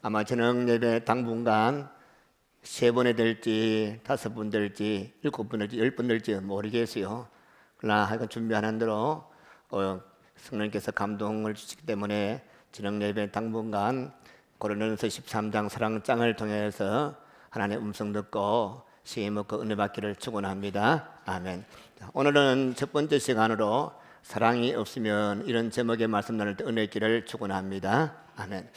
아마 저녁 예배 당분간 3번에 될지 5번 될지 7번 될지 10번 될지 모르겠어요. 그러나 하여간 준비하는 대로 성령께서 감동을 주시기 때문에 저녁 예배 당분간 고린도전서 13장 사랑장을 통해서 하나님의 음성 듣고 시험 먹고 은혜 받기를 축원합니다. 아멘. 오늘은 첫 번째 시간으로 사랑이 없으면 이런 제목의 말씀 나눌 때 은혜 있기를 축원합니다. 아멘.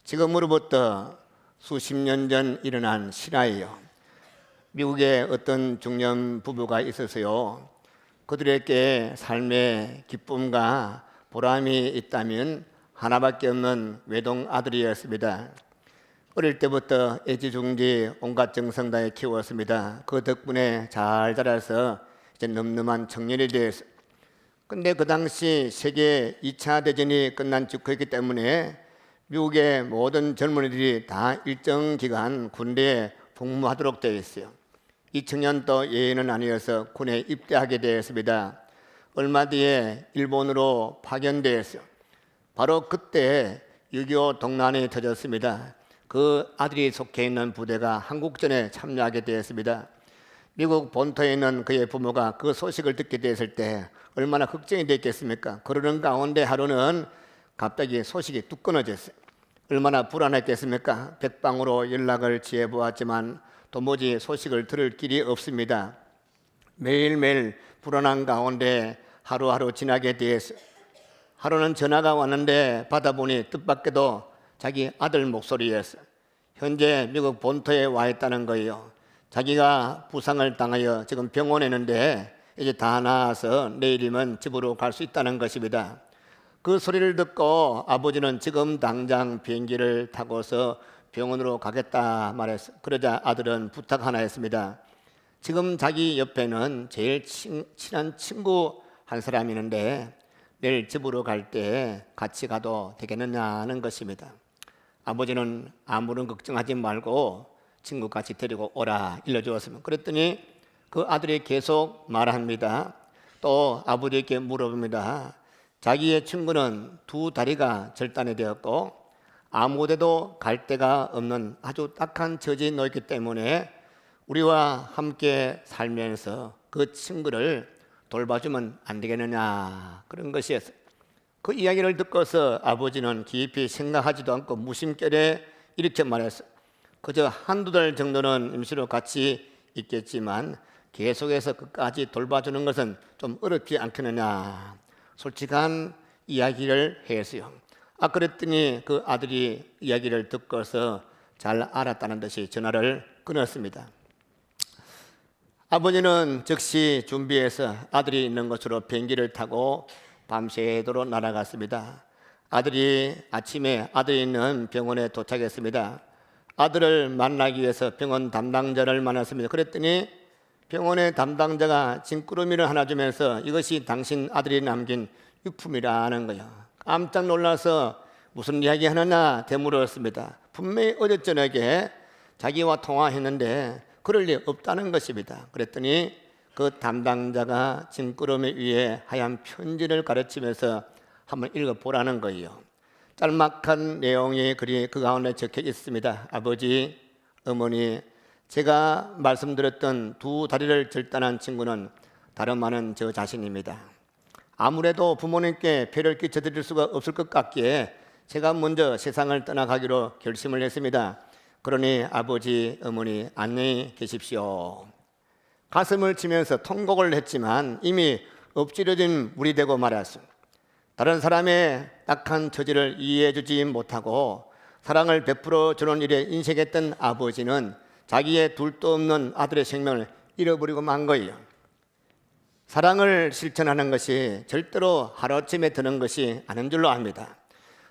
지금으로부터 수십 년 전 일어난 실화예요. 미국에 어떤 중년 부부가 있어서요, 그들에게 삶의 기쁨과 보람이 있다면 하나밖에 없는 외동 아들이었습니다. 어릴 때부터 애지중지 온갖 정성 다해 키웠습니다. 그 덕분에 잘 자라서 이제 늠름한 청년이 되었어요. 근데 그 당시 세계 2차 대전이 끝난 직후였기 때문에 미국의 모든 젊은이들이 다 일정 기간 군대에 복무하도록 되어 있어요. 이 청년도 예외는 아니어서 군에 입대하게 되었습니다. 얼마 뒤에 일본으로 파견되었어요. 바로 그때 6.25 동란이 터졌습니다. 그 아들이 속해 있는 부대가 한국전에 참여하게 되었습니다. 미국 본토에 있는 그의 부모가 그 소식을 듣게 되었을 때 얼마나 걱정이 됐겠습니까? 그러는 가운데 하루는 갑자기 소식이 뚝 끊어졌어요. 얼마나 불안했겠습니까? 백방으로 연락을 취해보았지만 도무지 소식을 들을 길이 없습니다. 매일매일 불안한 가운데 하루하루 지나게 되었어요. 하루는 전화가 왔는데 받아보니 뜻밖에도 자기 아들 목소리였어요. 현재 미국 본토에 와 있다는 거예요. 자기가 부상을 당하여 지금 병원에 있는데 이제 다 나아서 내일이면 집으로 갈 수 있다는 것입니다. 그 소리를 듣고 아버지는 지금 당장 비행기를 타고서 병원으로 가겠다 말했어요. 그러자 아들은 부탁 하나 했습니다. 지금 자기 옆에는 제일 친한 친구 한 사람이 있는데 내일 집으로 갈 때 같이 가도 되겠느냐는 것입니다. 아버지는 아무런 걱정하지 말고 친구 같이 데리고 오라 일러주었습니다. 그랬더니 그 아들이 계속 말합니다. 또 아버지께 물어봅니다. 자기의 친구는 2 다리가 절단이 되었고 아무 데도 갈 데가 없는 아주 딱한 처지에 놓였기 때문에 우리와 함께 살면서 그 친구를 돌봐주면 안 되겠느냐, 그런 것이었어요. 그 이야기를 듣고서 아버지는 깊이 생각하지도 않고 무심결에 이렇게 말했어요. 그저 1-2달 정도는 임시로 같이 있겠지만 계속해서 끝까지 돌봐주는 것은 좀 어렵지 않겠느냐, 솔직한 이야기를 했어요. 그랬더니 그 아들이 이야기를 듣고서 잘 알았다는 듯이 전화를 끊었습니다. 아버지는 즉시 준비해서 아들이 있는 곳으로 비행기를 타고 밤새도록 날아갔습니다. 아들이 아침에 아들이 있는 병원에 도착했습니다. 아들을 만나기 위해서 병원 담당자를 만났습니다. 그랬더니 병원의 담당자가 짐꾸러미를 하나 주면서 이것이 당신 아들이 남긴 유품이라는 거예요. 깜짝 놀라서 무슨 이야기 하느냐 되물었습니다. 분명히 어제 저녁에 자기와 통화했는데 그럴 리 없다는 것입니다. 그랬더니 그 담당자가 짐꾸러미 위에 하얀 편지를 가르치면서 한번 읽어보라는 거예요. 짤막한 내용이 그 가운데 적혀 있습니다. 아버지, 어머니, 제가 말씀드렸던 2 다리를 절단한 친구는 다름 아닌 저 자신입니다. 아무래도 부모님께 배를 끼쳐드릴 수가 없을 것 같기에 제가 먼저 세상을 떠나가기로 결심을 했습니다. 그러니 아버지, 어머니 안녕히 계십시오. 가슴을 치면서 통곡을 했지만 이미 엎질러진 물이 되고 말았습니다. 다른 사람의 딱한 처지를 이해해 주지 못하고 사랑을 베풀어 주는 일에 인색했던 아버지는 자기의 둘도 없는 아들의 생명을 잃어버리고 만 거예요. 사랑을 실천하는 것이 절대로 하루아침에 드는 것이 아닌 줄로 압니다.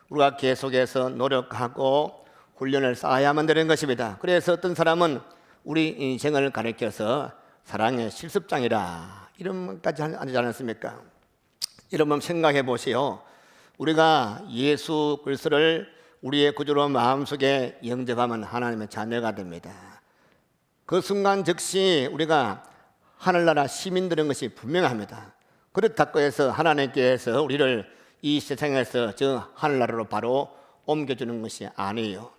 우리가 계속해서 노력하고 훈련을 쌓아야만 되는 것입니다. 그래서 어떤 사람은 우리 인생을 가리켜서 사랑의 실습장이라 이런 말까지 하지 않았습니까? 여러분 생각해 보세요. 우리가 예수 그리스도를 우리의 구주로 마음속에 영접하면 하나님의 자녀가 됩니다. 그 순간 즉시 우리가 하늘나라 시민 되는 것이 분명합니다. 그렇다고 해서 하나님께서 우리를 이 세상에서 저 하늘나라로 바로 옮겨주는 것이 아니에요.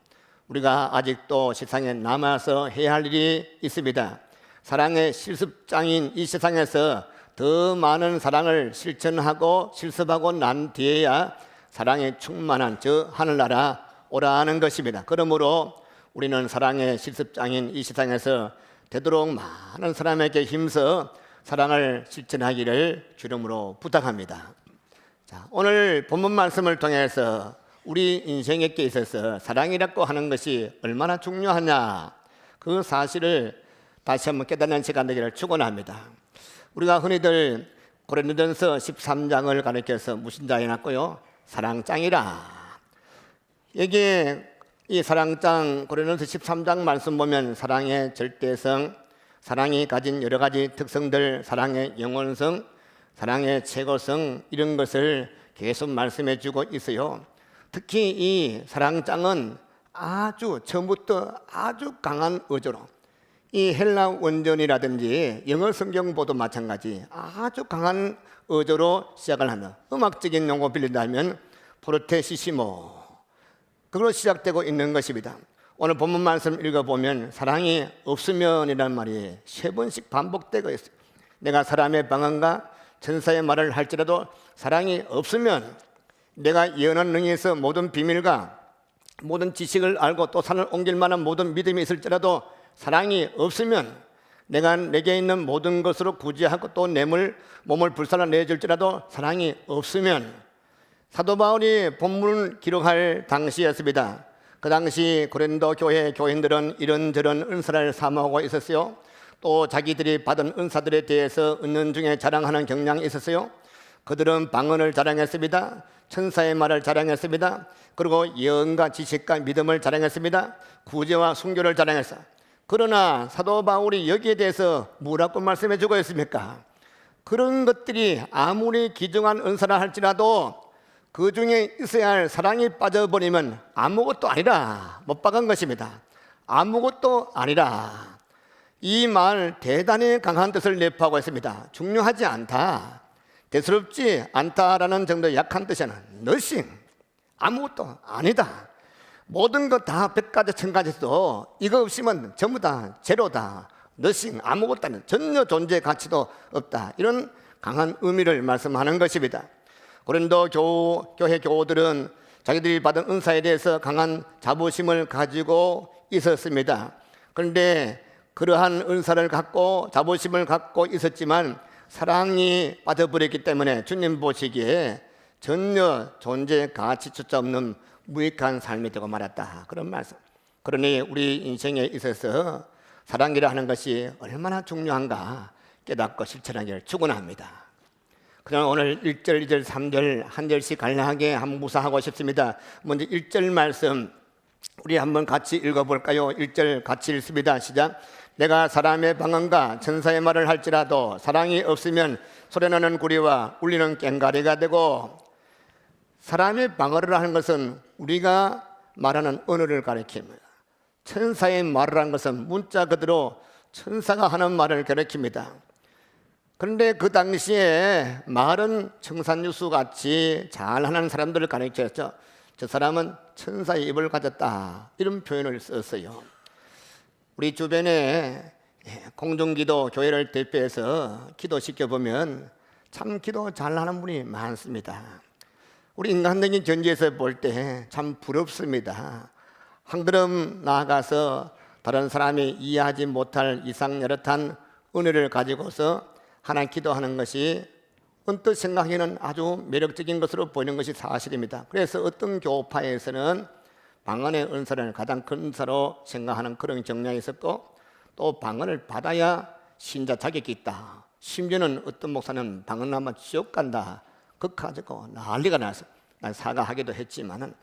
우리가 아직도 세상에 남아서 해야 할 일이 있습니다. 사랑의 실습장인 이 세상에서 더 많은 사랑을 실천하고 실습하고 난 뒤에야 사랑에 충만한 저 하늘나라 오라는 것입니다. 그러므로 우리는 사랑의 실습장인 이 세상에서 되도록 많은 사람에게 힘써 사랑을 실천하기를 주름으로 부탁합니다. 자, 오늘 본문 말씀을 통해서 우리 인생에 있어서 사랑이라고 하는 것이 얼마나 중요하냐, 그 사실을 다시 한번 깨닫는 시간 되기를 축원합니다. 우리가 흔히들 고린도전서 13장을 가리켜서 무슨 장이 났고요? 사랑장이라. 여기에 이 사랑장, 고린도전서 13장 말씀 보면 사랑의 절대성, 사랑이 가진 여러 가지 특성들, 사랑의 영원성, 사랑의 최고성, 이런 것을 계속 말씀해 주고 있어요. 특히 이 사랑장은 아주 처음부터 아주 강한 어조로, 이 헬라 원전이라든지 영어 성경보도 마찬가지 아주 강한 어조로 시작을 하는, 음악적인 용어 빌린다면 포르테시시모, 그걸로 시작되고 있는 것입니다. 오늘 본문 말씀 읽어보면 사랑이 없으면이라는 말이 3번씩 반복되고 있어요. 내가 사람의 방언과 천사의 말을 할지라도 사랑이 없으면, 내가 예언한 능에서 모든 비밀과 모든 지식을 알고 또 산을 옮길 만한 모든 믿음이 있을지라도 사랑이 없으면, 내가 내게 있는 모든 것으로 구제하고 또 내 몸을 불살라내줄지라도 사랑이 없으면, 사도 바울이 본문을 기록할 당시였습니다. 그 당시 고린도 교회 교인들은 이런저런 은사를 사모하고 있었어요. 또 자기들이 받은 은사들에 대해서 은연중에 자랑하는 경향이 있었어요. 그들은 방언을 자랑했습니다. 천사의 말을 자랑했습니다. 그리고 예언과 지식과 믿음을 자랑했습니다. 구제와 순교를 자랑했어요. 그러나 사도 바울이 여기에 대해서 뭐라고 말씀해 주고 있습니까? 그런 것들이 아무리 귀중한 은사라 할지라도 그 중에 있어야 할 사랑이 빠져버리면 아무것도 아니라, 못 박은 것입니다. 아무것도 아니라. 이 말 대단히 강한 뜻을 내포하고 있습니다. 중요하지 않다, 대수롭지 않다라는 정도의 약한 뜻이 아니라 nothing, 아무것도 아니다. 모든 것 다 100가지 1000가지도 이거 없으면 전부 다 제로다, nothing, 아무것도 아니다, 전혀 존재 가치도 없다, 이런 강한 의미를 말씀하는 것입니다. 고린도 교회 교우들은 자기들이 받은 은사에 대해서 강한 자부심을 가지고 있었습니다. 그런데 그러한 은사를 갖고 자부심을 갖고 있었지만 사랑이 빠져버렸기 때문에 주님 보시기에 전혀 존재 가치조차 없는 무익한 삶이 되고 말았다, 그런 말씀. 그러니 우리 인생에 있어서 사랑이라 하는 것이 얼마나 중요한가 깨닫고 실천하기를 축원합니다. 그럼 오늘 1절, 2절, 3절 한 절씩 간략하게 한번 묵상하고 싶습니다. 먼저 1절 말씀 우리 한번 같이 읽어볼까요? 1절 같이 읽습니다. 시작. 내가 사람의 방언과 천사의 말을 할지라도 사랑이 없으면 소리나는 구리와 울리는 꽹과리가 되고, 사람의 방언을 하는 것은 우리가 말하는 언어를 가리킵니다. 천사의 말을 하는 것은 문자 그대로 천사가 하는 말을 가리킵니다. 그런데 그 당시에 말은 청산유수 같이 잘하는 사람들을 가리켰죠. 저 사람은 천사의 입을 가졌다, 이런 표현을 썼어요. 우리 주변에 공중기도 교회를 대표해서 기도시켜보면 참 기도 잘하는 분이 많습니다. 우리 인간적인 견지에서 볼 때 참 부럽습니다. 한 걸음 나아가서 다른 사람이 이해하지 못할 이상여릇한 은혜를 가지고서 하나 기도하는 것이 언뜻 생각에는 아주 매력적인 것으로 보이는 것이 사실입니다. 그래서 어떤 교파에서는 방언의 은사를 가장 큰 은사로 생각하는 그런 경향이 있었고, 또 방언을 받아야 신자 자격이 있다, 심지어는 어떤 목사는 방언하면 지옥 간다, 그까지고 난리가 나서 난 사과하기도 했지만은,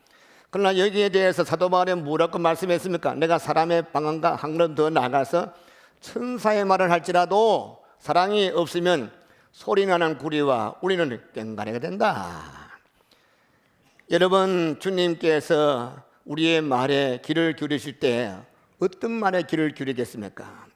그러나 여기에 대해서 사도 바울이 뭐라고 말씀했습니까? 내가 사람의 방언과 한 걸음 더 나아가서 천사의 말을 할지라도 사랑이 없으면 소리나는 구리와 울리는 꽹과리가 된다. 여러분, 주님께서 우리의 말에 귀를 기울이실 때 어떤 말에 귀를 기울이겠습니까?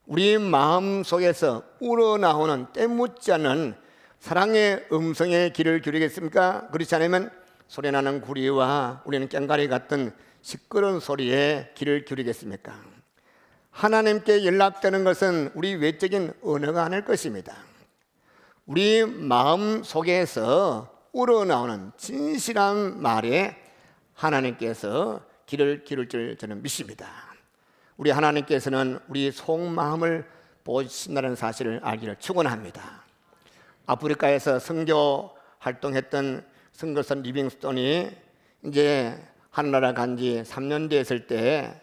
우리 마음 속에서 우러나오는 때묻지 않은 사랑의 음성에 귀를 기울이겠습니까? 그렇지 않으면 소리나는 구리와 울리는 꽹과리 같은 시끄러운 소리에 귀를 기울이겠습니까? 하나님께 연락되는 것은 우리 외적인 언어가 아닐 것입니다. 우리 마음 속에서 우러나오는 진실한 말에 하나님께서 귀를 기울일 줄 저는 믿습니다. 우리 하나님께서는 우리 속마음을 보신다는 사실을 알기를 축원합니다. 아프리카에서 선교 활동했던 선교사 리빙스톤이 이제 하늘나라 간 지 3년 됐을 때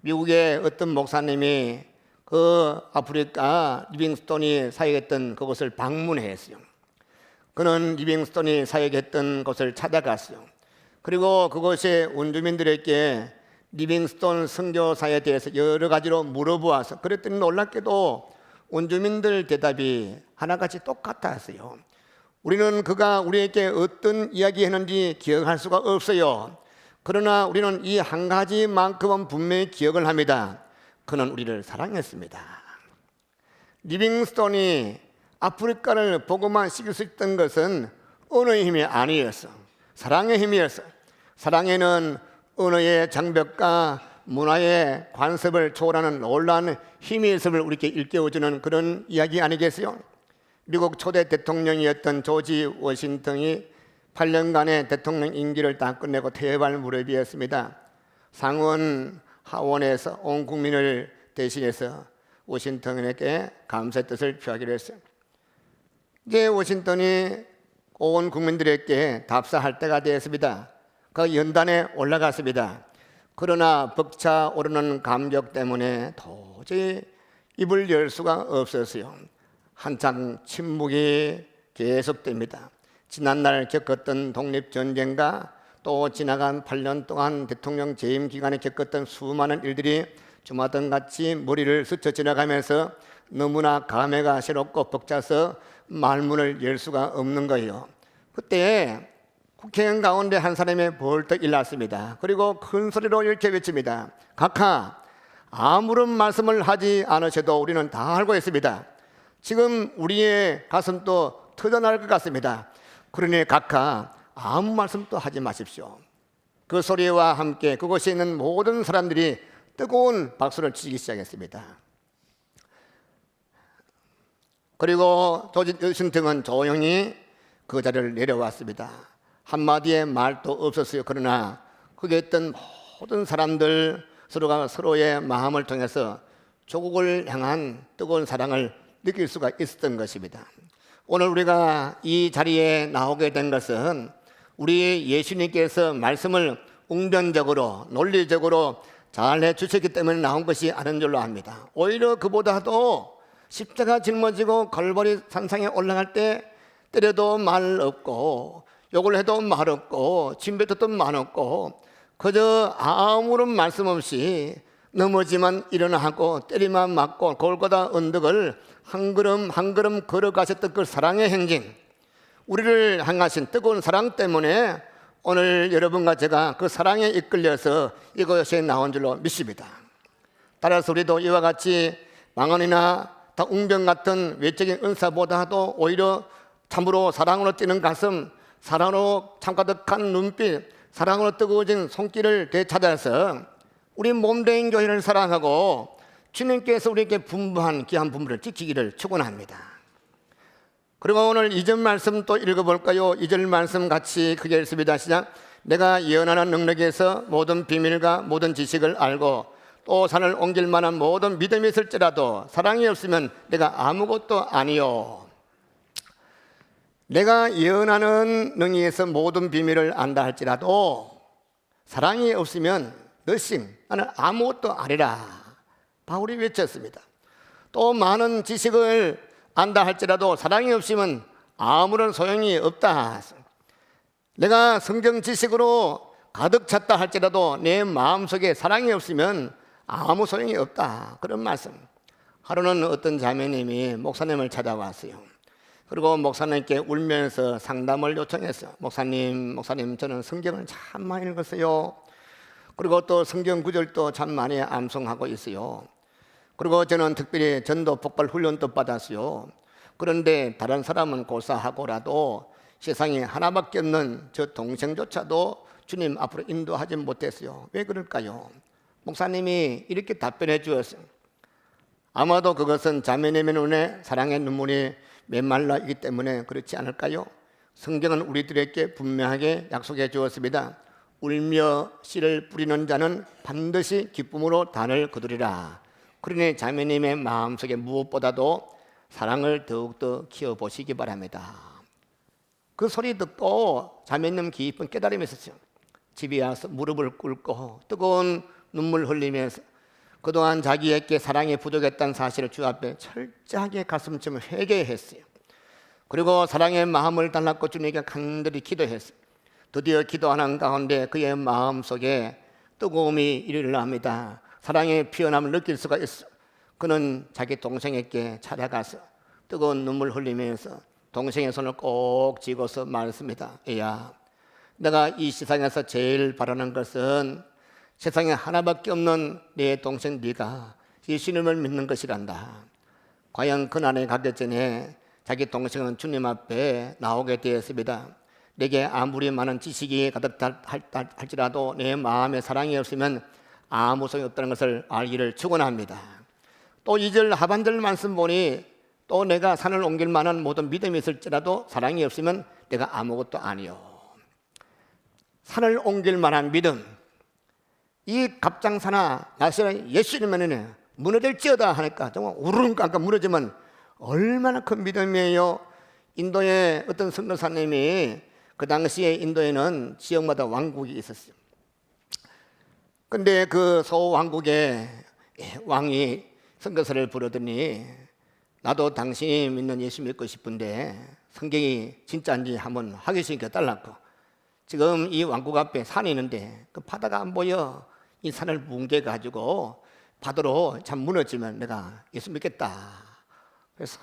미국의 어떤 목사님이 그 아프리카 리빙스톤이 사역했던 그곳을 방문했어요. 그는 리빙스톤이 사역했던 곳을 찾아갔어요. 그리고 그곳의 원주민들에게 리빙스톤 선교사에 대해서 여러 가지로 물어보아서, 그랬더니 놀랍게도 원주민들 대답이 하나같이 똑같았어요. 우리는 그가 우리에게 어떤 이야기했는지 기억할 수가 없어요. 그러나 우리는 이 한 가지만큼은 분명히 기억을 합니다. 그는 우리를 사랑했습니다. 리빙스톤이 아프리카를 보고만 시킬 수 있던 것은 언어의 힘이 아니었어. 사랑의 힘이었어. 사랑에는 언어의 장벽과 문화의 관습을 초월하는 놀라운 힘이 있음을 우리에게 일깨워주는 그런 이야기 아니겠어요? 미국 초대 대통령이었던 조지 워싱턴이 8년간의 대통령 임기를 다 끝내고 퇴임할 무렵이었습니다. 상원 하원에서 온 국민을 대신해서 워싱턴에게 감사의 뜻을 표하기로 했어요. 이제 워싱턴이 온 국민들에게 답사할 때가 되었습니다. 그 연단에 올라갔습니다. 그러나 벅차오르는 감격 때문에 도저히 입을 열 수가 없었어요. 한참 침묵이 계속됩니다. 지난날 겪었던 독립전쟁과 또 지나간 8년 동안 대통령 재임 기간에 겪었던 수많은 일들이 주마등같이 머리를 스쳐 지나가면서 너무나 감회가 새롭고 벅차서 말문을 열 수가 없는 거예요. 그때 국회의원 가운데 한 사람이 벌떡 일어났습니다. 그리고 큰 소리로 이렇게 외칩니다. 각하, 아무런 말씀을 하지 않으셔도 우리는 다 알고 있습니다. 지금 우리의 가슴도 터져날 것 같습니다. 그러니 각하, 아무 말씀도 하지 마십시오. 그 소리와 함께 그곳에 있는 모든 사람들이 뜨거운 박수를 치기 시작했습니다. 그리고 조지 워싱턴은 조용히 그 자리를 내려왔습니다. 한마디의 말도 없었어요. 그러나 거기에 있던 모든 사람들 서로가 서로의 마음을 통해서 조국을 향한 뜨거운 사랑을 느낄 수가 있었던 것입니다. 오늘 우리가 이 자리에 나오게 된 것은 우리 예수님께서 말씀을 웅변적으로 논리적으로 잘 해주셨기 때문에 나온 것이 아닌 줄로 압니다. 오히려 그보다도 십자가 짊어지고 걸보리 산상에 올라갈 때 때려도 말 없고 욕을 해도 말 없고 침뱉어도 말 없고 그저 아무런 말씀 없이 넘어지만 일어나고 때리만 맞고 골고다 언덕을 한 걸음 한 걸음 걸어가셨던 그 사랑의 행진, 우리를 향하신 뜨거운 사랑 때문에 오늘 여러분과 제가 그 사랑에 이끌려서 이곳에 나온 줄로 믿습니다. 따라서 우리도 이와 같이 망언이나 다 웅변 같은 외적인 은사보다도 오히려 참으로 사랑으로 뛰는 가슴, 사랑으로 참가득한 눈빛, 사랑으로 뜨거워진 손길을 되찾아서 우리 몸된 교회를 사랑하고 주님께서 우리에게 분부한 귀한 분부를 지키기를 축원합니다. 그리고 오늘 2절 말씀 또 읽어볼까요? 2절 말씀 같이 크게 읽습니다. 시작. 내가 예언하는 능력에서 모든 비밀과 모든 지식을 알고 또 산을 옮길 만한 모든 믿음이 있을지라도 사랑이 없으면 내가 아무것도 아니요. 내가 예언하는 능력에서 모든 비밀을 안다 할지라도 사랑이 없으면 너싱, 나는 아무것도 아니라 바울이 외쳤습니다. 또 많은 지식을 안다 할지라도 사랑이 없으면 아무런 소용이 없다. 내가 성경 지식으로 가득 찼다 할지라도 내 마음속에 사랑이 없으면 아무 소용이 없다. 그런 말씀. 하루는 어떤 자매님이 목사님을 찾아왔어요. 그리고 목사님께 울면서 상담을 요청했어요. 목사님 저는 성경을 참 많이 읽었어요. 그리고 또 성경 구절도 참 많이 암송하고 있어요. 그리고 저는 특별히 전도 폭발 훈련도 받았어요. 그런데 다른 사람은 고사하고라도 세상에 하나밖에 없는 저 동생조차도 주님 앞으로 인도하지 못했어요. 왜 그럴까요? 목사님이 이렇게 답변해 주었어요. 아마도 그것은 자매님의 눈에 사랑의 눈물이 메말라 있기 때문에 그렇지 않을까요? 성경은 우리들에게 분명하게 약속해 주었습니다. 울며 씨를 뿌리는 자는 반드시 기쁨으로 단을 거두리라. 그러니 자매님의 마음속에 무엇보다도 사랑을 더욱더 키워보시기 바랍니다. 그 소리 듣고 자매님 깊은 깨달음이 있었어요. 집에 와서 무릎을 꿇고 뜨거운 눈물 흘리면서 그동안 자기에게 사랑이 부족했다는 사실을 주 앞에 철저하게 가슴쯤을 회개했어요. 그리고 사랑의 마음을 달랐고 주님께 간절히 기도했어요. 드디어 기도하는 가운데 그의 마음속에 뜨거움이 일어납니다. 사랑의 피어남을 느낄 수가 있어. 그는 자기 동생에게 찾아가서 뜨거운 눈물 흘리면서 동생의 손을 꼭 쥐고서 말했습니다. 야, 내가 이 세상에서 제일 바라는 것은 세상에 하나밖에 없는 내 동생 네가 예수님을 믿는 것이란다. 과연 그날에 가기 전에 자기 동생은 주님 앞에 나오게 되었습니다. 내게 아무리 많은 지식이 가득할지라도 내 마음에 사랑이 없으면 아무 소용이 없다는 것을 알기를 축원합니다. 또 2절 하반절 말씀 보니 또 내가 산을 옮길 만한 모든 믿음이 있을지라도 사랑이 없으면 내가 아무것도 아니요. 산을 옮길 만한 믿음, 이 갑장사나 나시는 예수님은 무너질지어다 하니까 정말 우르릉 무너지면 얼마나 큰 믿음이에요. 인도의 어떤 선교사님이 그 당시에 인도에는 지역마다 왕국이 있었어요. 근데 그 소왕국의 왕이 선교사를 부르더니 나도 당신이 믿는 예수 믿고 싶은데 성경이 진짜인지 한번 확인시켜 달라고. 지금 이 왕국 앞에 산이 있는데 그 바다가 안 보여. 이 산을 뭉개가지고 바다로 참 무너지면 내가 예수 믿겠다. 그래서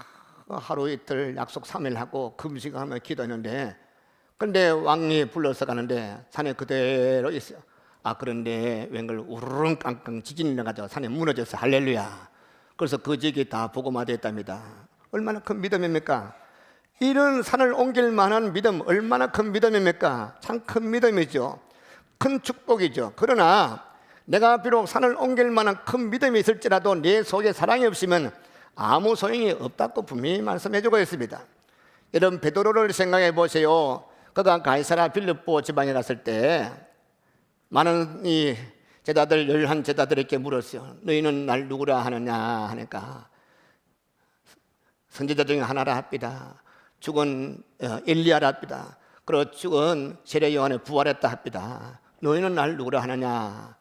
하루 이틀 약속 3일 하고 금식하며 기도했는데 근데 왕이 불러서 가는데 산에 그대로 있어요. 그런데 웬걸 우르릉 깡깡 지진이 나가지고 산에 무너져서 할렐루야. 그래서 그 지역이 다 복음화 됐답니다. 얼마나 큰 믿음입니까? 이런 산을 옮길 만한 믿음 얼마나 큰 믿음입니까? 참 큰 믿음이죠. 큰 축복이죠. 그러나 내가 비록 산을 옮길 만한 큰 믿음이 있을지라도 내 속에 사랑이 없으면 아무 소용이 없다고 분명히 말씀해주고 있습니다. 여러분 베드로를 생각해 보세요. 그가 가이사라 빌립보 지방에 갔을 때 많은 이 제자들 11제자들에게 물었어요. 너희는 날 누구라 하느냐 하니까 선지자 중에 하나라 합니다. 죽은 엘리야라 합니다. 그리고 죽은 세례 요한에 부활했다 합니다. 너희는 날 누구라 하느냐?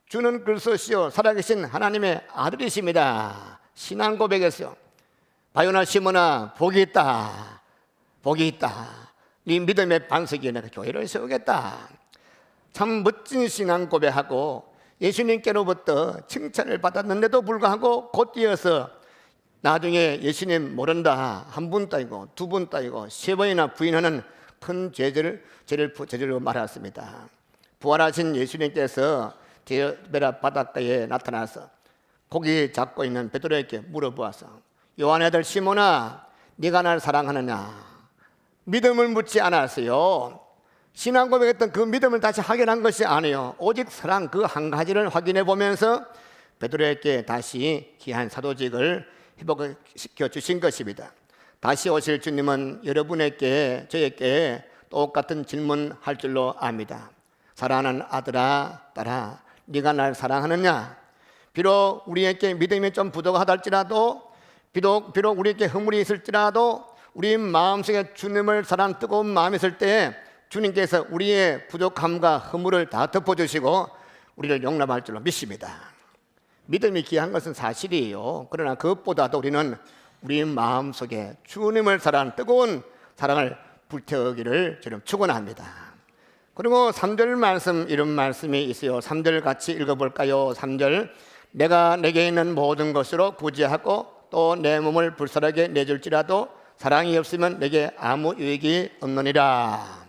주는 그리스도시요 살아계신 하나님의 아들이십니다. 신앙 고백했어요. 바요나 시몬아 복이 있다. 복이 있다. 네 믿음의 반석이 내가 교회를 세우겠다. 참 멋진 신앙 고백하고 예수님께로부터 칭찬을 받았는데도 불구하고 곧 이어서 나중에 예수님 모른다 한 분 따이고 두 분 따이고 세 번이나 부인하는 큰 죄를 말했습니다. 부활하신 예수님께서 디베라 바닷가에 나타나서 고기 잡고 있는 베드로에게 물어보아서 요한의 아들 시몬아 네가 날 사랑하느냐? 믿음을 묻지 않았어요. 신앙 고백했던 그 믿음을 다시 확인한 것이 아니에요. 오직 사랑 그 한 가지를 확인해 보면서 베드로에게 다시 귀한 사도직을 회복시켜 주신 것입니다. 다시 오실 주님은 여러분에게 저에게 똑같은 질문할 줄로 압니다. 사랑하는 아들아 딸아 네가 날 사랑하느냐? 비록 우리에게 믿음이 좀 부족하다 할지라도 비록 우리에게 허물이 있을지라도 우리 마음속에 주님을 사랑하는 뜨거운 마음이 있을 때 주님께서 우리의 부족함과 허물을 다 덮어주시고 우리를 용납할 줄로 믿습니다. 믿음이 귀한 것은 사실이에요. 그러나 그것보다도 우리는 우리 마음속에 주님을 사랑하는 뜨거운 사랑을 불태우기를 저는 축원합니다. 그리고 3절 말씀 이런 말씀이 있어요. 3절 같이 읽어볼까요? 3절 내가 내게 있는 모든 것으로 구제하고 또 내 몸을 불살하게 내줄지라도 사랑이 없으면 내게 아무 유익이 없느니라.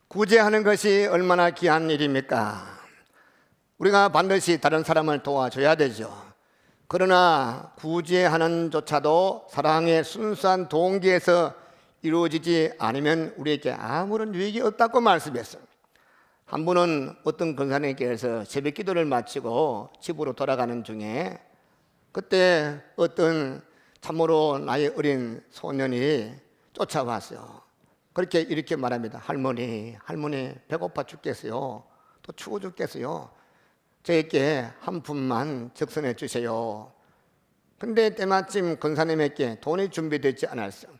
구제하는 것이 얼마나 귀한 일입니까? 우리가 반드시 다른 사람을 도와줘야 되죠. 그러나 구제하는 조차도 사랑의 순수한 동기에서 이루어지지 않으면 우리에게 아무런 유익이 없다고 말씀했어요. 한 분은 어떤 권사님께서 새벽 기도를 마치고 집으로 돌아가는 중에 그때 어떤 참으로 나이 어린 소년이 쫓아왔어요. 그렇게 이렇게 말합니다. 할머니 배고파 죽겠어요. 또 추워 죽겠어요. 저에게 한 푼만 적선해 주세요. 근데 때마침 권사님에게 돈이 준비되지 않았어요.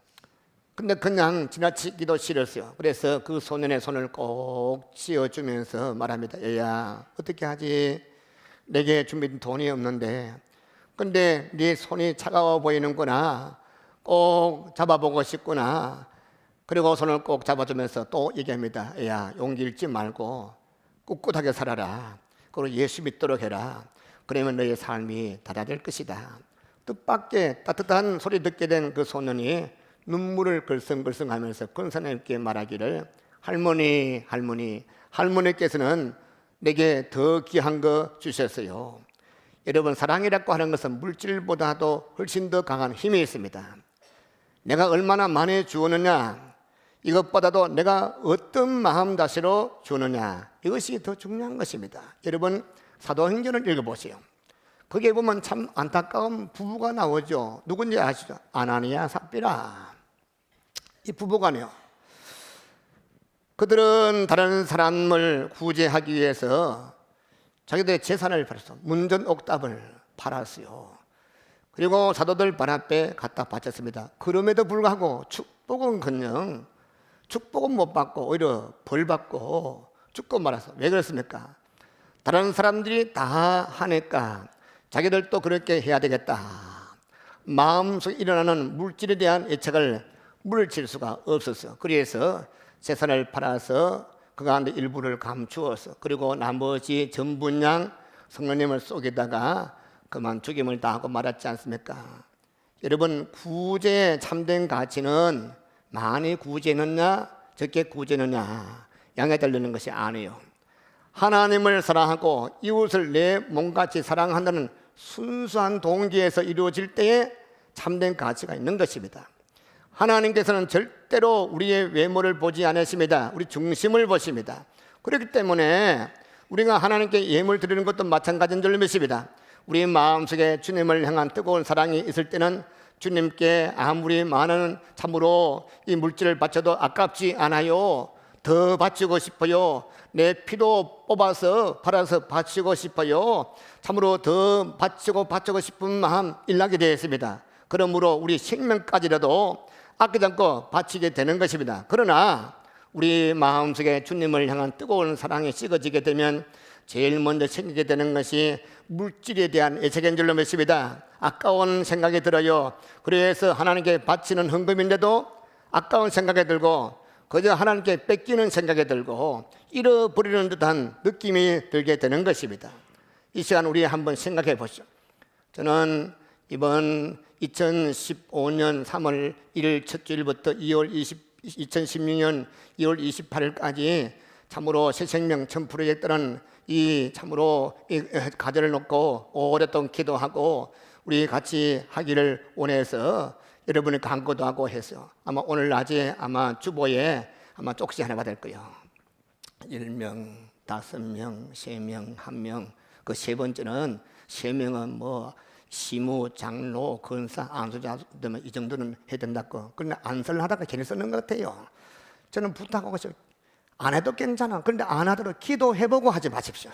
근데 그냥 지나치기도 싫었어요. 그래서 그 소년의 손을 꼭 쥐어주면서 말합니다. 얘야, 어떻게 하지? 내게 준비된 돈이 없는데, 근데 네 손이 차가워 보이는구나. 꼭 잡아보고 싶구나. 그리고 손을 꼭 잡아주면서 또 얘기합니다. 얘야, 용기 잃지 말고 꿋꿋하게 살아라. 그리고 예수 믿도록 해라. 그러면 너의 삶이 달라질 것이다. 뜻밖의 따뜻한 소리 듣게 된 그 소년이 눈물을 글썽글썽하면서 권사님께 말하기를 할머니께서는 내게 더 귀한 거 주셨어요. 여러분, 사랑이라고 하는 것은 물질보다도 훨씬 더 강한 힘이 있습니다. 내가 얼마나 많이 주었느냐, 이것보다도 내가 어떤 마음다시로 주느냐, 이것이 더 중요한 것입니다. 여러분, 사도행전을 읽어보세요. 거기에 보면 참 안타까운 부부가 나오죠. 누군지 아시죠? 아나니아 삽비라. 이 부부가요, 그들은 다른 사람을 구제하기 위해서 자기들의 재산을 팔아서 문전옥답을 팔았어요. 그리고 사도들 발 앞에 갖다 바쳤습니다. 그럼에도 불구하고 축복은 못 받고 오히려 벌 받고 죽고 말았어. 왜 그렇습니까? 다른 사람들이 다 하니까 자기들도 그렇게 해야 되겠다. 마음속에 일어나는 물질에 대한 애착을 물칠 수가 없었어요. 그래서 재산을 팔아서 그 가운데 일부를 감추어서 그리고 나머지 전분량 성령님을 속에다가 그만 죽임을 당하고 말았지 않습니까? 여러분, 구제의 참된 가치는 많이 구제했느냐 적게 구제했느냐 양에 달리는 것이 아니에요. 하나님을 사랑하고 이웃을 내 몸같이 사랑한다는 순수한 동기에서 이루어질 때에 참된 가치가 있는 것입니다. 하나님께서는 절대로 우리의 외모를 보지 않으십니다. 우리 중심을 보십니다. 그렇기 때문에 우리가 하나님께 예물 드리는 것도 마찬가지인 줄 믿습니다. 우리 마음속에 주님을 향한 뜨거운 사랑이 있을 때는 주님께 아무리 많은 참으로 이 물질을 바쳐도 아깝지 않아요. 더 바치고 싶어요. 내 피도 뽑아서 팔아서 바치고 싶어요. 참으로 더 바치고 싶은 마음 일나게 되었습니다. 그러므로 우리 생명까지라도 아끼지 않고 바치게 되는 것입니다. 그러나 우리 마음속에 주님을 향한 뜨거운 사랑이 식어지게 되면 제일 먼저 생기게 되는 것이 물질에 대한 애착인 줄로 믿습니다. 아까운 생각이 들어요. 그래서 하나님께 바치는 헌금인데도 아까운 생각이 들고 그저 하나님께 뺏기는 생각이 들고 잃어버리는 듯한 느낌이 들게 되는 것입니다. 이 시간 우리 한번 생각해 보시죠. 저는 이번 2015년 3월 1일 첫 주일부터 2016년 2월 28일까지 참으로 새생명 전 프로젝트라는 이 참으로 이 과제를 놓고 오랫동안 기도하고 우리 같이 하기를 원해서 여러분이 간구도 하고 해서 아마 오늘 낮에 아마 주보에 아마 쪽지 하나 받을 거예요. 1명, 5명, 3명, 1명. 그 세 번째는 3명은 뭐 시무, 장로, 권사, 안수자 되면 이 정도는 해야 된다고. 그런데 안설을 하다가 괜히 쓰는 것 같아요. 저는 부탁하고 싶어요. 안 해도 괜찮아. 그런데 안 하도록 기도해보고 하지 마십시오.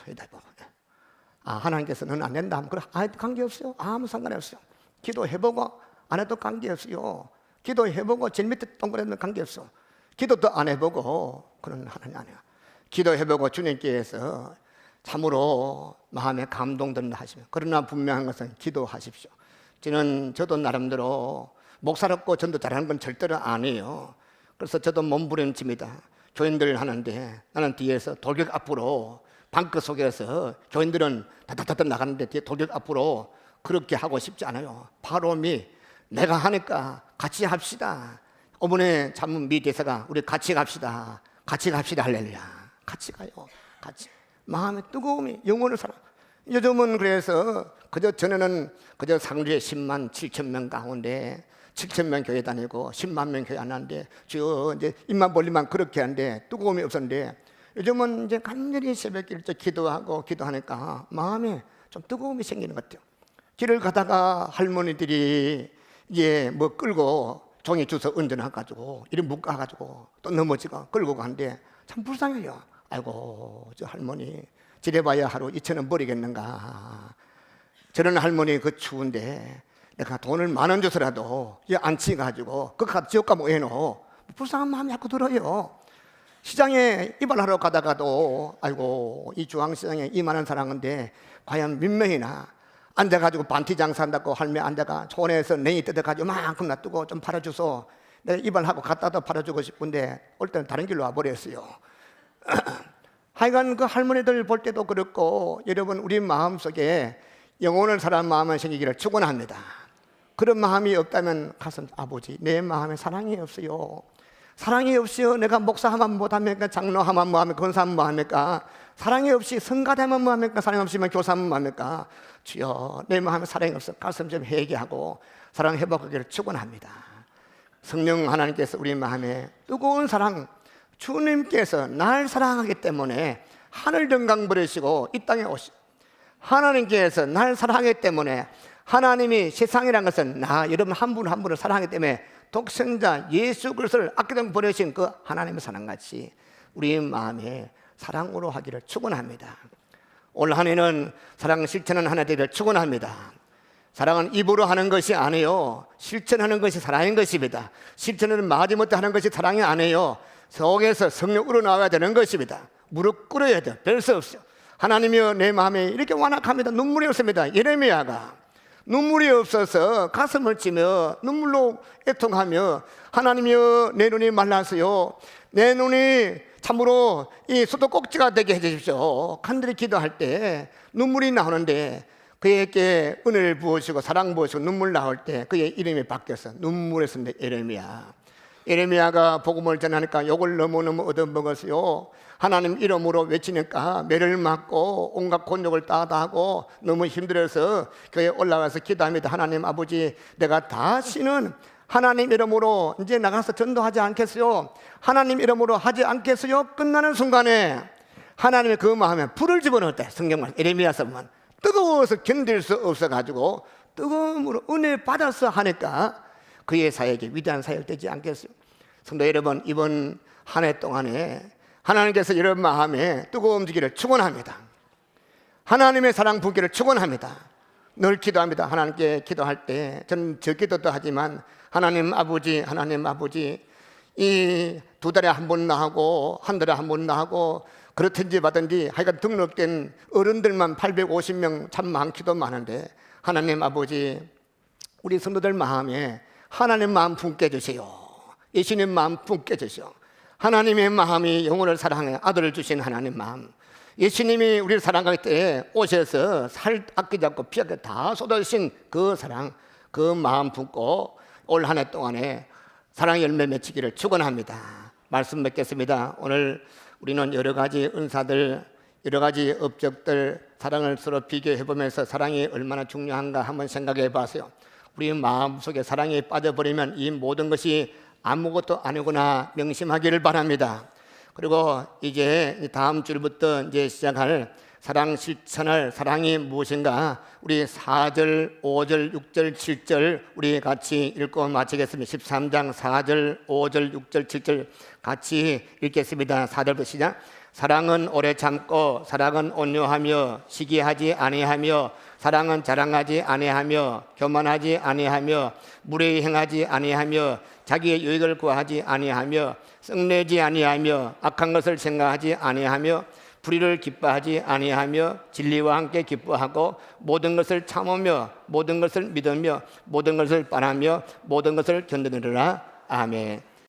하나님께서는 안 된다 하면 그래, 관계없어요. 아무 상관이 없어요. 기도해보고 안 해도 관계없어요. 기도해보고 제일 밑에 동그라미 관계없어. 기도도 안 해보고 그런 하나님 아니야. 기도해보고 주님께서 참으로 마음에 감동된다 하시면, 그러나 분명한 것은 기도하십시오. 저도 나름대로 목사롭고 전도 잘하는 건 절대로 아니에요. 그래서 저도 몸부림칩니다. 교인들 하는데 나는 뒤에서 돌격 앞으로 방크 속에서 교인들은 다다다다 나가는데 뒤에 돌격 앞으로 그렇게 하고 싶지 않아요. 바로미 내가 하니까 같이 합시다. 어머니 참문 미 대사가 우리 같이 갑시다. 같이 갑시다. 할렐루야. 같이 가요. 같이. 마음의 뜨거움이 영혼을 살아. 요즘은 그래서 그저 전에는 그저 상주에 10만 7천 명 가운데 7천 명 교회 다니고 10만 명 교회 안 하는데 저 이제 입만 벌리면 그렇게 하는데 뜨거움이 없었는데 요즘은 이제 간절히 새벽에 일찍 기도하니까 마음에 좀 뜨거움이 생기는 것 같아요. 길을 가다가 할머니들이 이제 뭐 끌고 종이 주워 얹어놔가지고 이리 묶어가지고 또 넘어지고 끌고 가는데 참 불쌍해요. 아이고 저 할머니 지내봐야 하루 2,000원 버리겠는가. 저런 할머니 그 추운데 내가 돈을 10,000원 줘서라도 앉혀가지고 그 지옥가 모여놓어 불쌍한 마음이 자꾸 들어요. 시장에 이발하러 가다가도 아이고 이 중앙시장에 이만한 사람인데 과연 몇 명이나 앉아가지고 반티 장사한다고 할매 앉아가 손에서 냉이 뜯어가지고 만큼 놔두고 좀 팔아줘서 내가 이발하고 갖다도 팔아주고 싶은데 올 때는 다른 길로 와버렸어요. 하여간 그 할머니들 볼 때도 그렇고 여러분 우리 마음속에 영혼을 사랑하는 마음은 생기기를 축원합니다. 그런 마음이 없다면 가슴 아버지 내 마음에 사랑이 없어요. 사랑이 없이요 내가 목사하면 못합니까? 장로하면 뭐합니까? 권사하면 뭐합니까? 사랑이 없이 성가대면 뭐합니까? 사랑이 없이면 교사하면 뭐합니까? 주여 내 마음에 사랑이 없어 가슴 좀 회개하고 사랑 회복하기를 축원합니다. 성령 하나님께서 우리 마음에 뜨거운 사랑 주님께서 날 사랑하기 때문에 하늘 등강 버리시고 이 땅에 오시 하나님께서 날 사랑하기 때문에 하나님이 세상이라는 것은 나 여러분 한 분 한 분을 사랑하기 때문에 독생자 예수 그리스도를 아끼던 버리신 그 하나님의 사랑같이 우리 마음에 사랑으로 하기를 축원합니다. 올 한 해는 사랑 실천하는 한 해 되기를 축원합니다. 사랑은 입으로 하는 것이 아니에요. 실천하는 것이 사랑인 것입니다. 실천은 마지못해 하는 것이 사랑이 아니에요. 속에서 성령 우러나와야 되는 것입니다. 무릎 꿇어야 돼요. 별 수 없어요. 하나님이여 내 마음에 이렇게 완악합니다. 눈물이 없습니다. 예레미야가 눈물이 없어서 가슴을 치며 눈물로 애통하며 하나님이여 내 눈이 말라서요 내 눈이 참으로 이 수도꼭지가 되게 해주십시오. 간절히 기도할 때 눈물이 나오는데 그에게 은혜를 부으시고 사랑 부으시고 눈물 나올 때 그의 이름이 바뀌었어. 눈물에서 예레미야. 예레미야가 복음을 전하니까 욕을 너무너무 얻어먹었어요. 하나님 이름으로 외치니까 매를 맞고 온갖 곤욕을 따다하고 너무 힘들어서 교회에 올라가서 기도합니다. 하나님 아버지 내가 다시는 하나님 이름으로 이제 나가서 전도하지 않겠어요. 하나님 이름으로 하지 않겠어요. 끝나는 순간에 하나님의 그 마음에 불을 집어넣었대. 성경만 예레미야서 보면 뜨거워서 견딜 수 없어가지고 뜨거움으로 은혜 받아서 하니까 그의 사역이 위대한 사역 되지 않겠어요. 성도 여러분 이번 한 해 동안에 하나님께서 이런 마음에 뜨거운 움직이기를 축원합니다. 하나님의 사랑 부기를 축원합니다. 늘 기도합니다. 하나님께 기도할 때 저는 저 기도도 하지만 하나님 아버지 이 2달에 한 번 나하고 한 달에 한 번 나하고 그렇든지 받든지 하여간 등록된 어른들만 850명 참 많기도 많은데 하나님 아버지 우리 성도들 마음에 하나님 마음 품게 해주세요. 예수님 마음 품게 해주세요. 하나님의 마음이 영혼을 사랑해 아들을 주신 하나님 마음 예수님이 우리를 사랑할 때 오셔서 살 아끼지 않고 피 아끼 다 쏟아주신 그 사랑 그 마음 품고 올 한 해 동안에 사랑의 열매 맺히기를 축원합니다. 말씀 맺겠습니다. 오늘 우리는 여러 가지 은사들 여러 가지 업적들 사랑을 서로 비교해보면서 사랑이 얼마나 중요한가 한번 생각해 보세요. 우리 마음속에 사랑이 빠져버리면 이 모든 것이 아무것도 아니구나 명심하기를 바랍니다. 그리고 이제 다음 주부터 이제 시작할 사랑 실천할 사랑이 무엇인가 우리 4절, 5절, 6절, 7절 우리 같이 읽고 마치겠습니다. 13장 4절, 5절, 6절, 7절 같이 읽겠습니다. 4절부터 시작. 사랑은 오래 참고 사랑은 온유하며 시기하지 아니하며 사랑은 자랑하지 아니하며 교만하지 아니하며 무례히 행하지 아니하며 자기의 유익을 구하지 아니하며 썩내지 아니하며 악한 것을 생각하지 아니하며 불의를 기뻐하지 아니하며 진리와 함께 기뻐하고 모든 것을 참으며 모든 것을 믿으며 모든 것을 바라며 모든 것을 견디느니라. 아멘.